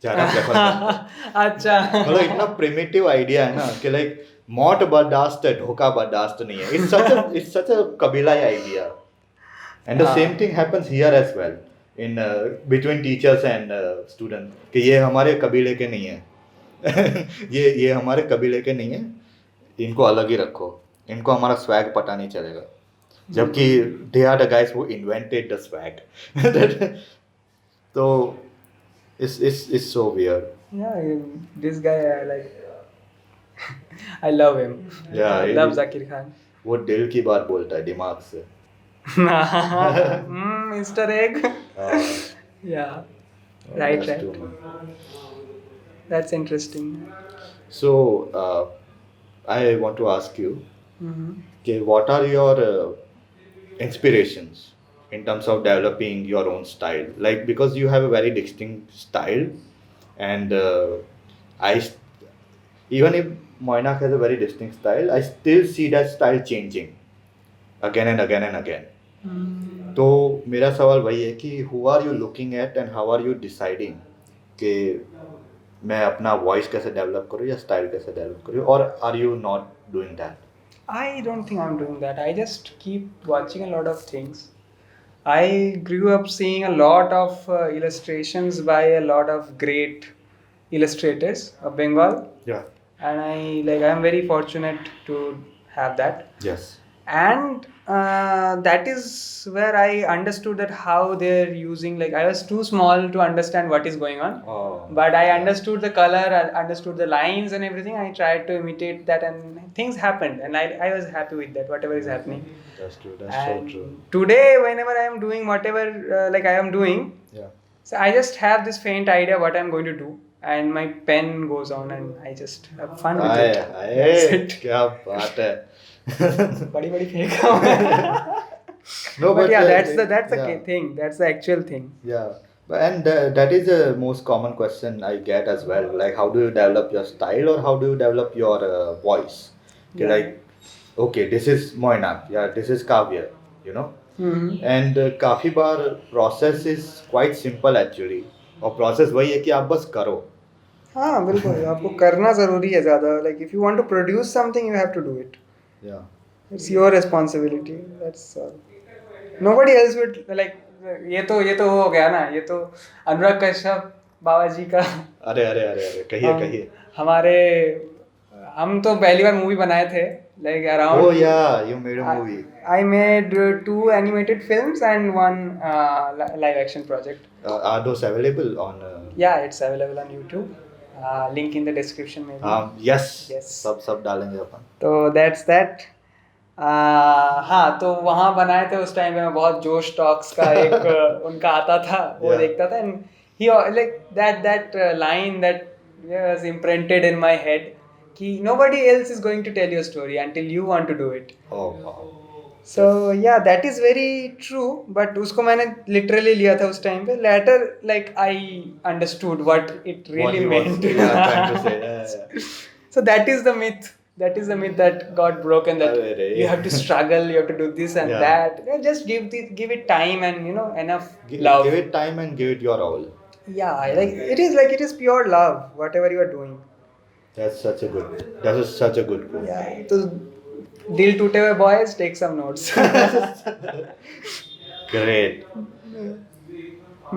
ज़्यादा प्रेफर करते हैं. अच्छा, मतलब इतना प्रिमिटिव आइडिया है ना कि लाइक मौत बर्दाश्त है, धोखा बर्दाश्त नहीं है. It's such a कबीलाई idea. And the same thing happens here as well in between teachers and students, कि ये हमारे कबीले के नहीं है. ये हमारे कबीले के नहीं है, इनको अलग ही रखो, इनको हमारा स्वैग पता नहीं चलेगा. जबकि they are the guys who invented the swag. तो it's so weird. Yeah, this guy I love him. Yeah, I love Zakir Khan. वो दिल की बात बोलता है दिमाग से. Mr. Egg. Yeah. Right, That's right. too much. That's interesting. So, I want to ask you, Mm-hmm. okay, what are your inspirations in terms of developing your own style? Like, because you have a very distinct style, and I, s- even if Moinak has a very distinct style, I still see that style changing again and again and again. तो मेरा सवाल वही है कि who are you looking at and how are you deciding कि मैं अपना voice कैसे डेवलप करूँ या स्टाइल कैसे डेवलप करूँ, और are you not doing that? I don't think I'm doing that. I just keep watching a lot of things. I grew up seeing a lot of illustrations by a lot of great illustrators of Bengal, Yeah. and I'm very fortunate to have that. Yes. And that is where I understood that how they're using, like I was too small to understand what is going on, Oh, but I yeah. understood the color, I understood the lines and everything. I tried to imitate that, and things happened, and I was happy with that, whatever is happening. That's true. That's so And true. today whenever I am doing whatever like I am doing, Yeah. so I just have this faint idea what I'm going to do, and my pen goes on and I just have fun with आए it. Hi, That's it. क्या बात है. बड़ी बड़ी फेंक रहा हूँ. No, But yeah, that's yeah. the thing. That's the actual thing. Yeah, but and that is the most common question I get as well. Like, how do you develop your style, or how do you develop your voice? Okay, Yeah. like, okay, this is Moinak, yeah, this is Kavya, you know. Mm-hmm. And काफी बार process is quite simple actually. और process वही है कि आप बस करो. हाँ बिल्कुल, आपको करना ज़रूरी है ज़्यादा. Like if you want to produce something, you have to do it. Yeah. It's your responsibility. That's nobody else would like. ये तो हो गया ना. ये तो अनुराग कश्यप बाबा जी का. अरे अरे अरे अरे, कहिए कहिए. हमारे हम तो पहली बार मूवी बनाए थे, like around. Oh yeah, you made a movie. I made 2 animated films and 1 live action project. Are those available on? Yeah, it's available on YouTube. Link in the description maybe. Yes. Yes. सब डालेंगे अपन. तो that's that. हाँ, तो वहाँ बनाए थे. उस time पे मैं बहुत जोश टॉक्स का एक उनका आता था, वो Yeah. देखता था, and he like that line that was imprinted in my head कि nobody else is going to tell you a story until you want to do it. Oh wow. So yeah, that is very true. But उसको मैंने literally लिया था उस time पे. Later, like I understood what it What really he was, meant. trying to say. Yeah. So that is the myth. That is the myth that got broken. That Arre. you have to struggle, you have to do this and Yeah. that. Yeah, just give it time and enough Give, love. give it time and give it your all. Yeah, like it is pure love. Whatever you are doing. That is such a good quote. Yeah. So dil tote hue boys, take some notes. Great.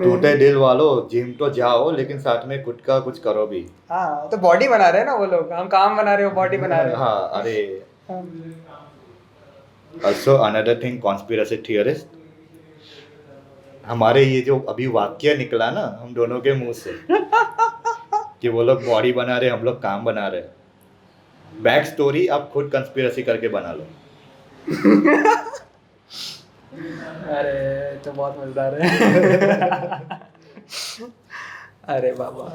टूटे दिल वालों, gym तो जाओ लेकिन साथ में खुद का कुछ करो भी. हाँ, तो बॉडी बना रहे हैं ना वो लोग. हम काम बना रहे हो, बॉडी बना रहे हैं. हाँ, अरे. Also another thing, conspiracy theorist. हमारे ये जो अभी वाक्य निकला ना हम दोनों के मुंह से कि वो लोग बॉडी बना रहे, हम लोग काम बना रहे. बैक स्टोरी आप खुद कंस्पिरेसी करके बना लो. अरे तो बहुत मजेदार है. अरे बाबा.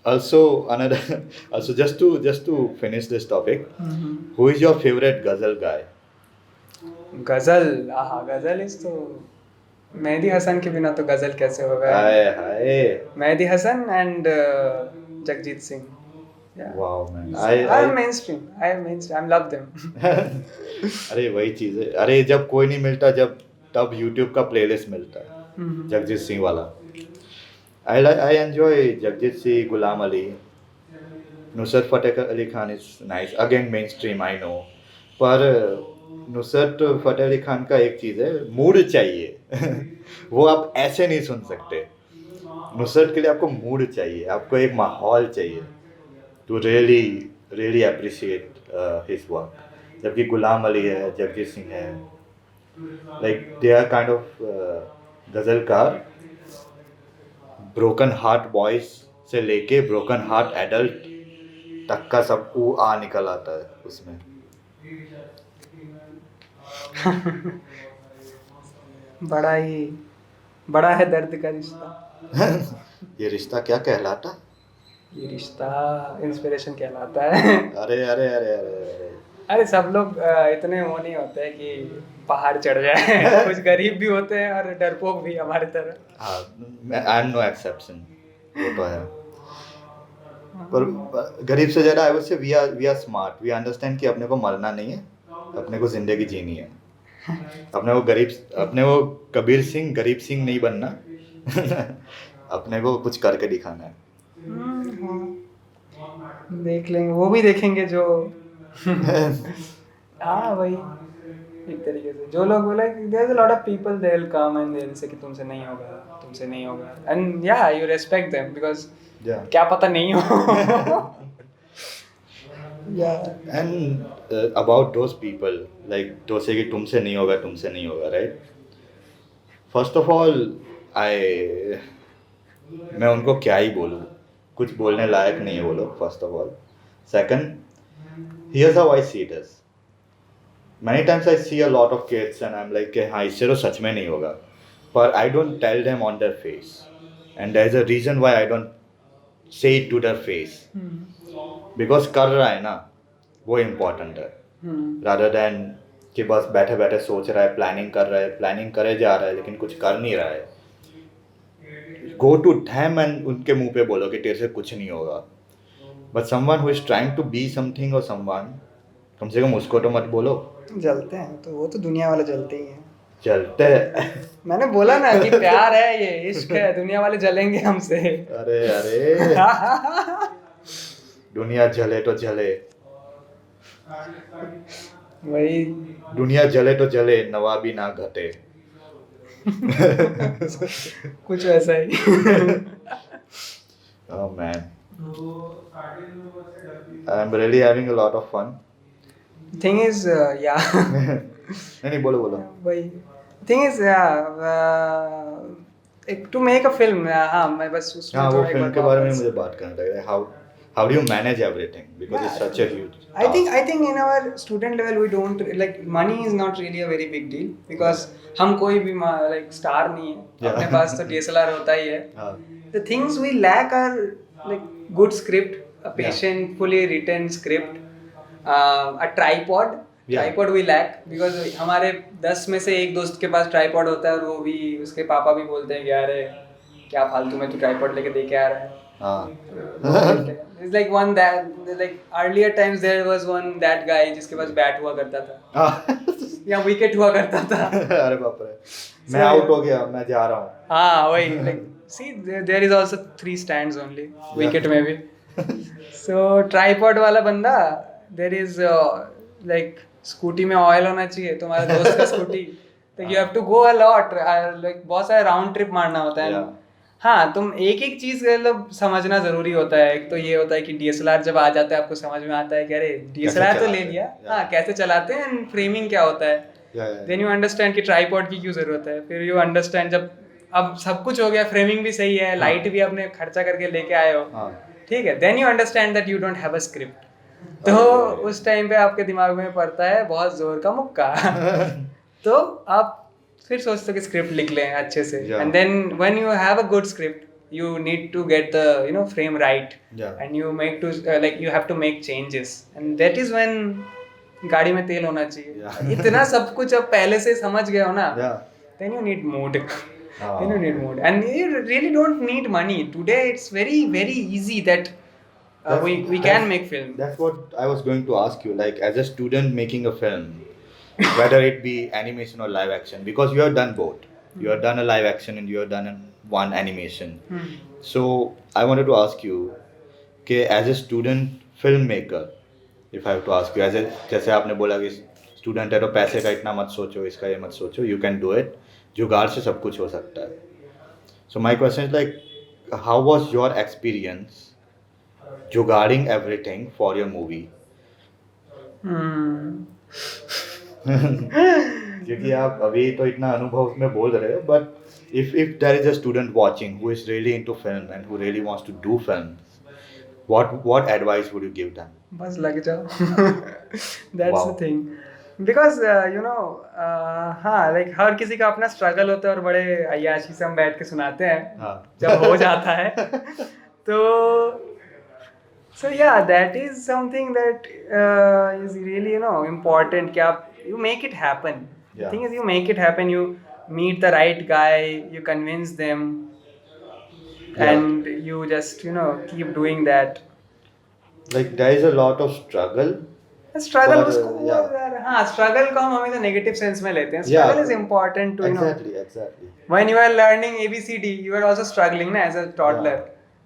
Also just to finish this topic, who is your favorite ghazal guy? गजल. हाँ, गजल इज तो मेहदी हसन के बिना तो गजल कैसे होगा. हाय हाय. Mehdi Hassan and Jagjit Singh. Wow man. I am mainstream. I love them. अरे वही चीज है. अरे जब कोई नहीं मिलता, जब तब YouTube का प्लेलिस्ट मिलता है जगजीत सिंह वाला. I enjoy Jagjit Singh, Ghulam Ali, Nusrat Fateh Ali Khan is nice. Again mainstream I know. पर नुसरत फतेह अली खान का एक चीज़ है, मूड चाहिए. वो आप ऐसे नहीं सुन सकते. नुसरत के लिए आपको मूड चाहिए, आपको एक माहौल चाहिए to really appreciate his work. जबकि गुलाम अली है, जगजीत सिंह है, like they are kind of गजलकार. ब्रोकन हार्ट बॉयज से लेके ब्रोकन हार्ट एडल्ट तक का सब आ निकल आता है उसमें. बड़ा ही बड़ा है दर्द का रिश्ता। ये रिश्ता क्या कहलाता? ये रिश्ता इंस्पिरेशन कहलाता है। अरे अरे अरे अरे अरे अरे सब लोग इतने वो नहीं होते हैं कि पहाड़ चढ़ जाए। कुछ गरीब भी होते हैं और डरपोक भी हमारी तरह। हाँ, आई एम नो एक्सेप्शन, वो तो है। पर गरीब से ज़्यादा I would say we are smart, we understand कि अपने को मरना नहीं है, अपने को ज़िंदगी जीनी है। अपने को कबीर सिंह गरीब सिंह नहीं बनना। अपने को कुछ करके दिखाना है। हाँ। देख लेंगे, वो भी देखेंगे जो हाँ भाई, एक तरीके से जो लोग बोले there is a lot of people they will come and they will say कि तुमसे नहीं होगा, तुमसे नहीं होगा, एंड या यू रेस्पेक्ट देम बिकॉज़ क्या पता नहीं हो। Yeah, and about those people, like those say कि तुमसे नहीं होगा, तुमसे नहीं होगा, right? First of all, मैं उनको क्या ही बोलूँ, कुछ बोलने लायक नहीं है वो लोग, first of all. Second, here's how I see this. Many times I see a lot of kids and I'm like, हाँ इससे तो सच में नहीं होगा, पर I don't tell them on their face, and there's a reason why I don't say it to their face. Because कर रहा है ना, वो इम्पोर्टेंट है, रादर देन कि बस बैठे बैठे सोच रहा है, प्लानिंग कर रहा है, प्लानिंग करे जा रहा है लेकिन कुछ कर नहीं रहा है। गो टू थैम एंड उनके मुंह पे बोलो कि तेरे से कुछ नहीं होगा। But someone who is trying to be something और समवन, कम से कम उसको तो मत बोलो। जलते हैं तो वो तो दुनिया वाले जलते ही हैं। जलते हैं। मैंने बोला ना कि प्यार है, ये इश्क है, दुनिया वाले जलेंगे हमसे। अरे अरे दुनिया जले तो जले, वही दुनिया जले तो जले, नवाबी ना घटे। कुछ वैसा ही। Oh man, I'm really having a lot of fun. Thing is, yeah. नहीं बोलो बोलो। वही thing is, to make a film, हाँ मैं बस उसमें हाँ, वो थोड़ा एक फिल्म बार के बारे में वापस- मुझे बात करना लग रहा है। How do you manage everything? Because it's such a huge I think in our student level we don't like money is not really a very big deal because हम कोई भी like star नहीं है, Yeah. अपने पास तो DSLR होता ही है। हाँ, The things we lack are like good script, a patientfully written script, a tripod. Yeah. Tripod we lack because हमारे 10 में से एक दोस्त के पास tripod होता है और वो भी उसके पापा भी बोलते हैं कि अरे क्या फालतू में तू tripod लेके दे के आ रहा है। हाँ। It's like one that like earlier times there was one that guy जिसके पास बैट हुआ करता था हाँ। या विकेट हुआ करता था। अरे बाप रे, मैं आउट हो गया, मैं जा रहा हूँ। हाँ वही like see there is also 3 stands only wicket में भी। So tripod वाला बंदा there is like स्कूटी में ऑयल होना चाहिए, तुम्हारे दोस्त का स्कूटी, तो you have to go a lot, like बहुत सारे राउंड ट्रिप मारना होता है। Yeah. हाँ तुम एक एक चीज मतलब समझना जरूरी होता है। एक तो ये होता है कि डीएसएलआर जब आ जाता है आपको समझ में आता है कि अरे डीएसएलआर तो ले लिया, हाँ कैसे चलाते हैं एंड फ्रेमिंग क्या होता है। देन यू अंडरस्टैंड कि ट्राइपॉड की क्यों जरूरत है। फिर यू अंडरस्टैंड जब अब सब कुछ हो गया, फ्रेमिंग भी सही है, लाइट भी आपने खर्चा करके लेके आए हो, ठीक है, then you understand that you don't have a script. तो उस टाइम पे आपके दिमाग में पड़ता है बहुत जोर का मुक्का। तो आप फिर सोचते हो कि स्क्रिप्ट लिख लें अच्छे से, and then when you have a good script you need to get the frame right, and you make to like you have to make changes, and that is when गाड़ी में तेल होना चाहिए। इतना सब कुछ अब पहले से समझ गए हो ना, then you need mood. Then you need mood, and you really don't need money today. It's very very easy that we can make film. That's what I was going to ask you, like as a student making a film, whether it be animation or live action, because you have done both. You have done a live action and you have done one animation. So I wanted to ask you, कि as a student filmmaker, if I have to ask you, जैसे आपने बोला कि student है तो पैसे का इतना मत सोचो, इसका ये मत सोचो, you can do it, जुगाड़ से सब कुछ हो सकता है। So my question is like, how was your experience जुगाड़िंग everything for your movie? क्योंकि आप अभी तो इतना अनुभव में बोल रहे हो, but if there is a student watching who is really into film and who really wants to do films, what advice would you give them? बस लग जाओ। That's Wow. the thing. Because हाँ लाइक हर किसी का अपना struggle होता है और बड़े अय्याशी से हम बैठ के सुनाते हैं हाँ जब हो जाता है तो so yeah that is something that is really important कि आप you make it happen. The Yeah. thing is you make it happen, you meet the right guy, you convince them Yeah. and you just keep doing that. Like there is a lot of struggle. Struggle For, उसको yeah. यार हाँ struggle को हम हमेशा negative sense में लेते हैं. Yeah. Struggle is important to Exactly. when you are learning ABCD you are also struggling ना as a toddler.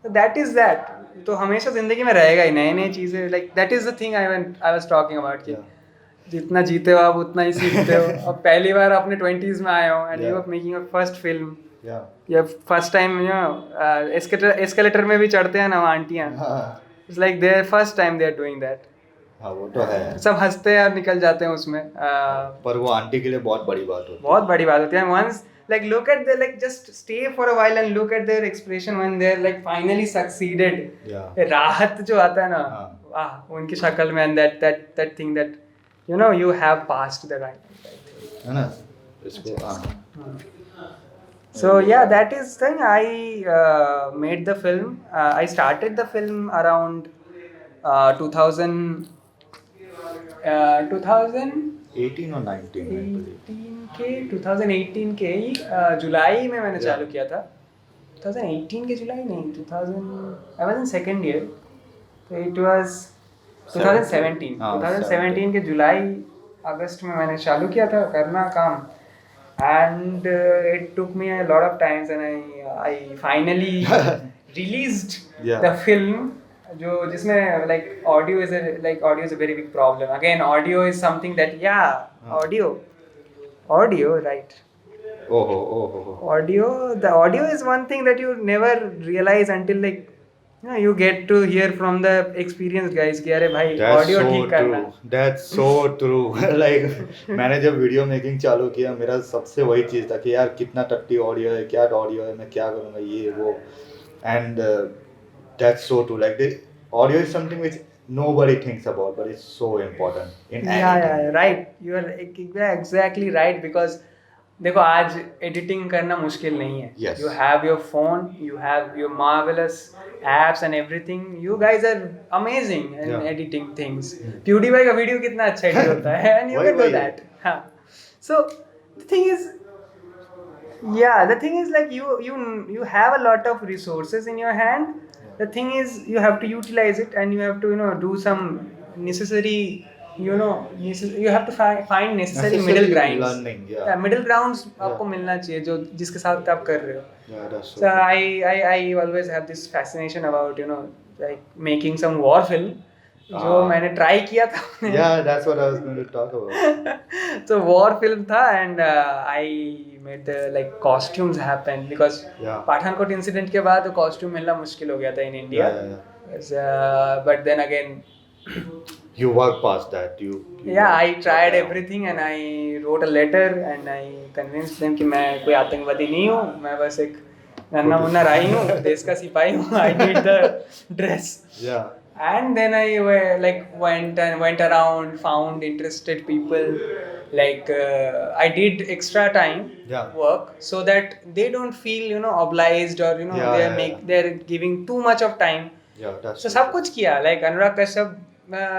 So that is that. तो हमेशा जिंदगी में रहेगा ही नए नए चीजें like that is the thing I was talking about कि Yeah. जितना जीते हो आप उतना ही सीखते हो. अब पहली बार अपने 20s में आए हो and you Yeah. are making your first film. Yeah. या फर्स्ट टाइम एस्केलेटर में भी चढ़ते हैं ना वो आंटियाँ. हाँ It's like their first time they are doing that. हाँ वो तो है. सब हंसते हैं और निकल जाते हैं उसमें. पर वो आंटी के लिए बहुत बड़ी बात होती है. बहुत बड़ी बात होती है. Once like look at the like just stay for a while and look at their expression when they're like finally succeeded. Yeah. राहत जो आता है ना हाँ. वाह उनकी शक्ल में and that thing that you have passed the right. है ना इसको हाँ. So yeah, that is thing. I made the film. I started the film around 2000. 18 or 19 I believe. 2018 के ही जुलाई में मैंने चालू किया था. 2018 के जुलाई नहीं 2000 I was in second year. So it was 2017. हाँ, 2017 के जुलाई अगस्त में मैंने चालू किया था करना काम. And it took me a lot of times and I finally released Yeah. the film. जो जिसमें like audio is a very big problem. Again, audio is something that audio right. The audio is one thing that you never realize until like you get to hear from the experienced guys कि अरे भाई audio ठीक करना. That's so true. Like मैंने जब video making चालू किया मेरा सबसे वही चीज़ था कि यार कितना टट्टी ऑडियो है क्या ऑडियो है मैं क्या करूँगा ये वो. And that's so true. Like the audio is something which nobody thinks about, but it's so important in editing. Yeah, right. You are exactly right because देखो आज एडिटिंग करना मुश्किल नहीं है. Yes. You have your phone, you have your marvelous apps and everything. You guys are amazing in editing things. PewDiePie का video कितना अच्छा edit होता है and you can do that. हाँ. So the thing is like you have a lot of resources in your hand. The thing is you have to utilize it and you have to do some necessary you have to find necessary middle grounds. Learning, middle grounds आपको मिलना चाहिए जो जिसके साथ आप कर रहे हो. Yeah, that's so So I always have this fascination about like making some war film जो मैंने ट्राई किया था. Yeah, that's what I was going to talk about. So war film था and I made the like costumes happen because Pathankot incident के बाद costume मिलना मुश्किल हो गया था in India. But then again you work past that. I tried everything and I wrote a letter and I convinced them कि मैं कोई आतंकवादी नहीं हूँ. मैं बस एक नन्ना मुन्ना राई हूँ देश का सिपाही हूँ. I need the dress. Yeah. And then I went around, found interested people. Like I did extra time work so that they don't feel obliged or they're giving too much of time. So सब कुछ किया. Like Anurag Kashyap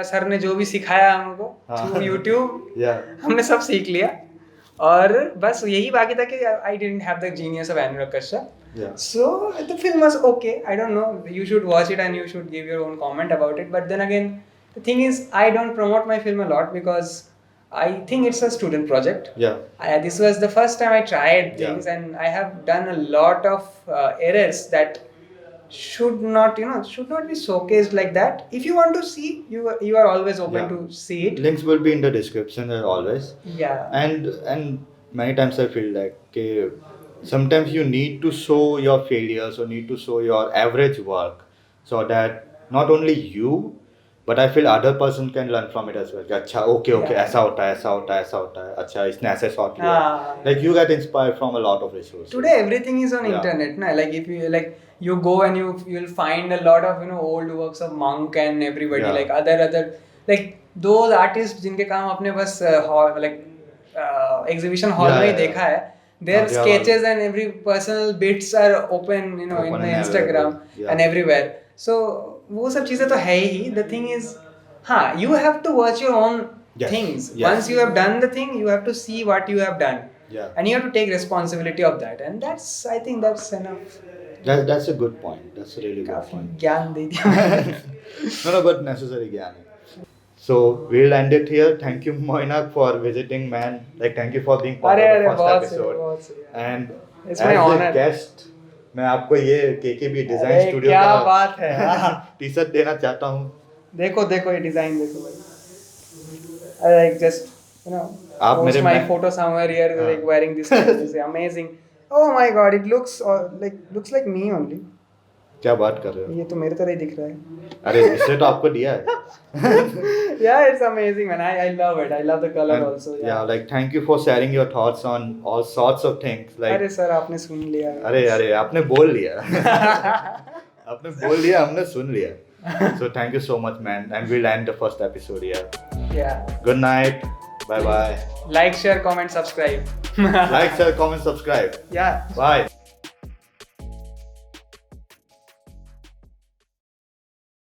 sir ने जो भी सिखाया हमको through YouTube हमने सब सीख लिया. और बस यही बाकी था कि I didn't have the genius of Anurag Kashyap. So the film was okay. I don't know. You should watch it and you should give your own comment about it. But then again, the thing is, I don't promote my film a lot because I think it's a student project. This was the first time I tried things and I have done a lot of errors that should not be showcased like that. If you want to see, you are always open to see it. Links will be in the description as always. And many times I feel like sometimes you need to show your failures or need to show your average work so that not only you but I feel other person can learn from it as well. अच्छा okay ऐसा होता है अच्छा इसने ऐसे shot लिया. Like you get inspired from a lot of resources. Today everything is on internet na. Like if you go and you'll find a lot of old works of Monk and everybody like other like those artists जिनके काम आपने बस like exhibition hall Yeah, में ही yeah, देखा है, their They are all- sketches and every personal bits are open, you know, Open in the and Instagram available. Yeah. and everywhere. So वो सब चीजें तो है ही. The thing is, हाँ, you have to watch your own Yes, things. yes. Once you have done the thing, you have to see what you have done. Yeah. And you have to take responsibility of that. And that's, I think that's enough. That's a good point. That's a really good काफी point. ज्ञान दे दिया. No, but necessary ज्ञान है. So we'll end it here. Thank you, Moinak, for visiting, man. Like, thank you for being part अरे of अरे the first बहुत सही, episode. बहुत सही. And It's as my a honor. guest, मैं आपको ये KKB Design अरे Studio क्या का बात है. टी-शर्ट देना चाहता हूँ. देखो देखो ये डिजाइन देखो भाई. I like just, you know, आप post मेरे my में- photo somewhere here हाँ. like wearing this. This is amazing. Oh my god, it looks like me only. क्या बात कर रहे हो? ये तो मेरे तरह ही दिख रहा है. अरे इससे तो आपको दिया है. Yeah, it's amazing, man. I love it. I love the color And, also. yeah, like thank you for sharing your thoughts on all sorts of things. Like अरे सर आपने सुन लिया. अरे आपने बोल लिया. आपने बोल लिया, हमने सुन लिया. So thank you so much, man. And we'll end the first episode here. Yeah. Good night. Bye bye. Like, share, comment, subscribe. Like, share, comment, subscribe. Yeah. Bye.